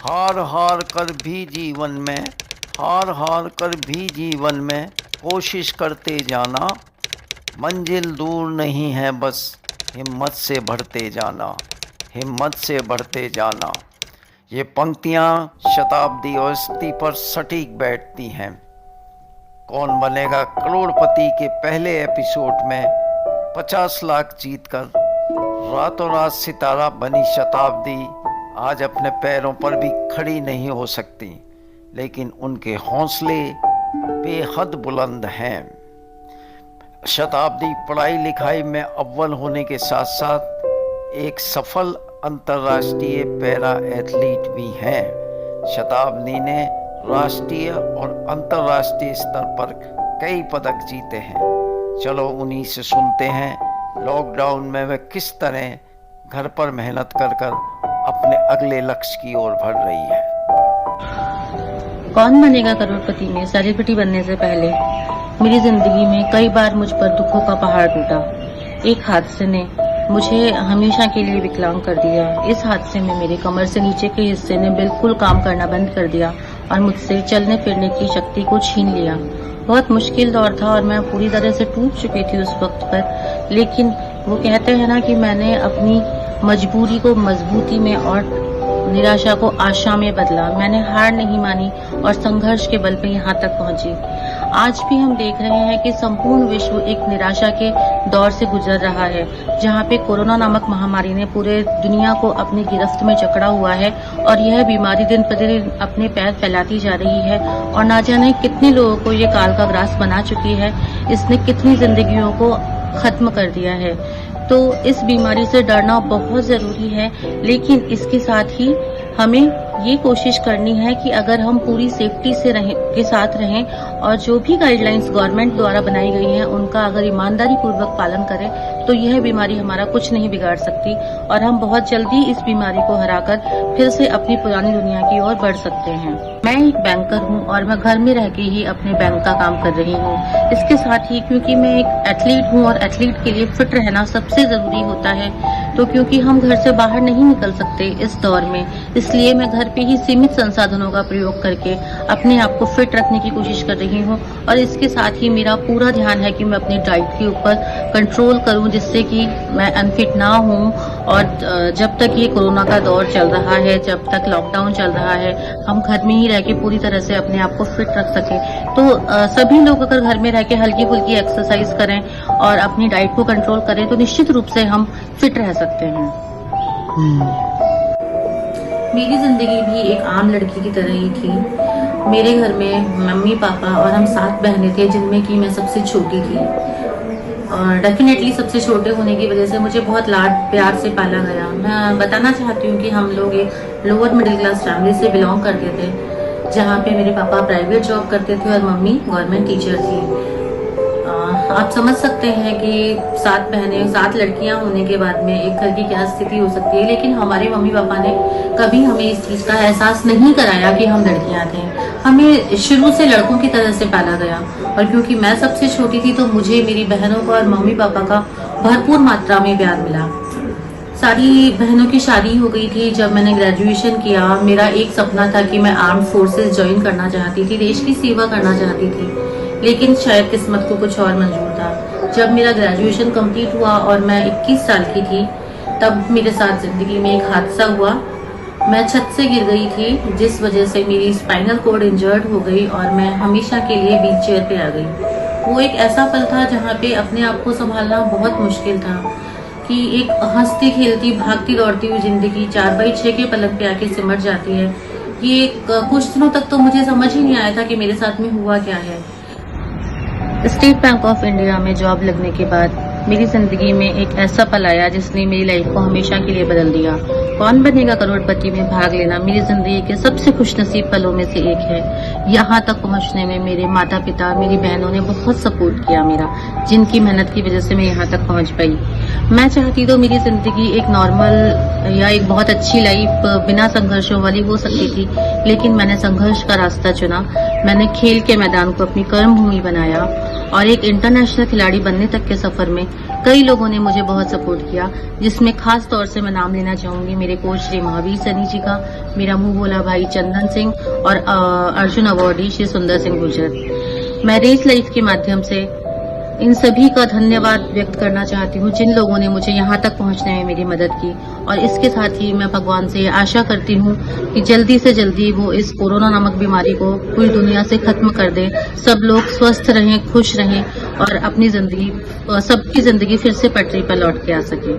हार हार कर भी जीवन में, हार हार कर भी जीवन में कोशिश करते जाना। मंजिल दूर नहीं है, बस हिम्मत से बढ़ते जाना, हिम्मत से बढ़ते जाना। ये पंक्तियाँ शताब्दी और स्थिति पर सटीक बैठती हैं। कौन बनेगा करोड़पति के पहले एपिसोड में 50 लाख जीतकर रातों रात सितारा बनी शताब्दी आज अपने पैरों पर भी खड़ी नहीं हो सकती, लेकिन उनके हौसले बेहद बुलंद हैं। शताब्दी पढ़ाई लिखाई में अव्वल होने के साथ साथ एक सफल अंतर्राष्ट्रीय पैरा एथलीट भी हैं। शताब्दी ने राष्ट्रीय और अंतर्राष्ट्रीय स्तर पर कई पदक जीते हैं। चलो उन्हीं से सुनते हैं लॉकडाउन में वे किस तरह घर पर मेहनत कर कर अपने अगले लक्ष्य की ओर बढ़ रही है। कौन बनेगा करोड़पति में सेलिब्रिटी बनने से पहले मेरी जिंदगी में कई बार मुझ पर दुखों का पहाड़ टूटा। एक हादसे ने मुझे हमेशा के लिए विकलांग कर दिया। इस हादसे में मेरे कमर से नीचे के हिस्से ने बिल्कुल काम करना बंद कर दिया और मुझसे चलने फिरने की शक्ति को छीन लिया। बहुत मुश्किल दौर था और मैं पूरी तरह से टूट चुकी थी उस वक्त पर, लेकिन वो कहते हैं ना कि मैंने अपनी मजबूरी को मजबूती में और निराशा को आशा में बदला। मैंने हार नहीं मानी और संघर्ष के बल पे यहाँ तक पहुंची। आज भी हम देख रहे हैं कि संपूर्ण विश्व एक निराशा के दौर से गुजर रहा है, जहाँ पे कोरोना नामक महामारी ने पूरे दुनिया को अपनी गिरफ्त में जकड़ा हुआ है और यह बीमारी दिन प्रतिदिन अपने पैर फैलाती जा रही है और ना जाने कितने लोगों को ये काल का ग्रास बना चुकी है। इसने कितनी जिंदगियों को खत्म कर दिया है। तो इस बीमारी से डरना बहुत जरूरी है, लेकिन इसके साथ ही हमें ये कोशिश करनी है कि अगर हम पूरी सेफ्टी से के साथ रहें और जो भी गाइडलाइंस गवर्नमेंट द्वारा बनाई गई हैं उनका अगर ईमानदारी पूर्वक पालन करें तो यह बीमारी हमारा कुछ नहीं बिगाड़ सकती और हम बहुत जल्दी इस बीमारी को हराकर फिर से अपनी पुरानी दुनिया की ओर बढ़ सकते हैं। मैं एक बैंकर हूं और मैं घर में रह के ही अपने बैंक का काम कर रही हूं। इसके साथ ही क्योंकि मैं एक एथलीट हूं और एथलीट के लिए फिट रहना सबसे जरूरी होता है, तो क्योंकि हम घर से बाहर नहीं निकल सकते इस दौर में, इसलिए मैं घर पे ही सीमित संसाधनों का प्रयोग करके अपने आप को फिट रखने की कोशिश कर रही हूँ। और इसके साथ ही मेरा पूरा ध्यान है कि मैं अपनी डाइट के ऊपर कंट्रोल करूँ, जिससे कि मैं अनफिट ना हूँ। और जब तक ये कोरोना का दौर चल रहा है, जब तक लॉकडाउन चल रहा है, हम घर में ही रह के पूरी तरह से अपने आप को फिट रख सके। तो सभी लोग अगर घर में रह के हल्की फुल्की एक्सरसाइज करें और अपनी डाइट को कंट्रोल करें तो निश्चित रूप से हम फिट रह सकते हैं। मेरी जिंदगी भी एक आम लड़की की तरह ही थी। मेरे घर में मम्मी पापा और हम 7 बहनें थे, जिनमें कि मैं सबसे छोटी थी। और डेफिनेटली सबसे छोटे होने की वजह से मुझे बहुत लाड प्यार से पाला गया। मैं बताना चाहती हूँ कि हम लोग एक लोअर मिडिल क्लास फैमिली से बिलोंग करते थे, जहाँ पे मेरे पापा प्राइवेट जॉब करते थे और मम्मी गवर्नमेंट टीचर थी। आप समझ सकते हैं कि 7 बहनें 7 लड़कियां होने के बाद में एक घर की क्या स्थिति हो सकती है, लेकिन हमारे मम्मी पापा ने कभी हमें इस चीज का एहसास नहीं कराया कि हम लड़कियां थे। हमें शुरू से लड़कों की तरह से पाला गया और क्योंकि मैं सबसे छोटी थी तो मुझे मेरी बहनों को और मम्मी पापा का भरपूर मात्रा में प्यार मिला। सारी बहनों की शादी हो गई थी जब मैंने ग्रेजुएशन किया। मेरा एक सपना था कि मैं आर्म्ड फोर्सेस ज्वाइन करना चाहती थी, देश की सेवा करना चाहती थी, लेकिन शायद किस्मत को कुछ और मंजूर था। जब मेरा ग्रेजुएशन कंप्लीट हुआ और मैं 21 साल की थी, तब मेरे साथ जिंदगी में एक हादसा हुआ। मैं छत से गिर गई थी, जिस वजह से मेरी स्पाइनल कॉर्ड इंजर्ड हो गई और मैं हमेशा के लिए व्हील चेयर पे आ गई। वो एक ऐसा पल था जहाँ पे अपने आप को संभालना बहुत मुश्किल था कि एक हंसती खेलती भागती दौड़ती हुई जिंदगी 4x6 के पलंग पे आके सिमट जाती है। ये कुछ दिनों तक तो मुझे समझ ही नहीं आया था कि मेरे साथ में हुआ क्या है। स्टेट बैंक ऑफ इंडिया में जॉब लगने के बाद मेरी जिंदगी में एक ऐसा पल आया जिसने मेरी लाइफ को हमेशा के लिए बदल दिया। कौन बनेगा करोड़पति में भाग लेना मेरी जिंदगी के सबसे खुशनसीब पलों में से एक है। यहाँ तक पहुँचने में मेरे माता पिता, मेरी बहनों ने बहुत सपोर्ट किया मेरा, जिनकी मेहनत की वजह से मैं यहाँ तक पहुँच पाई। मैं चाहती तो मेरी जिंदगी एक नॉर्मल या एक बहुत अच्छी लाइफ बिना संघर्षों वाली हो सकती थी, लेकिन मैंने संघर्ष का रास्ता चुना। मैंने खेल के मैदान को अपनी कर्म भूमि बनाया और एक इंटरनेशनल खिलाड़ी बनने तक के सफर में कई लोगों ने मुझे बहुत सपोर्ट किया, जिसमें खास तौर से मैं नाम लेना चाहूंगी मेरे कोच श्री महावीर सनी जी का, मेरा मुंह बोला भाई चंदन सिंह और अर्जुन अवार्डी श्री सुंदर सिंह गुर्जर। मैं रेस लाइफ के माध्यम से इन सभी का धन्यवाद व्यक्त करना चाहती हूँ, जिन लोगों ने मुझे यहाँ तक पहुँचने में मेरी मदद की। और इसके साथ ही मैं भगवान से आशा करती हूँ कि जल्दी से जल्दी वो इस कोरोना नामक बीमारी को पूरी दुनिया से खत्म कर दे, सब लोग स्वस्थ रहें, खुश रहें और अपनी जिंदगी, सबकी जिंदगी फिर से पटरी पर लौट के आ सके।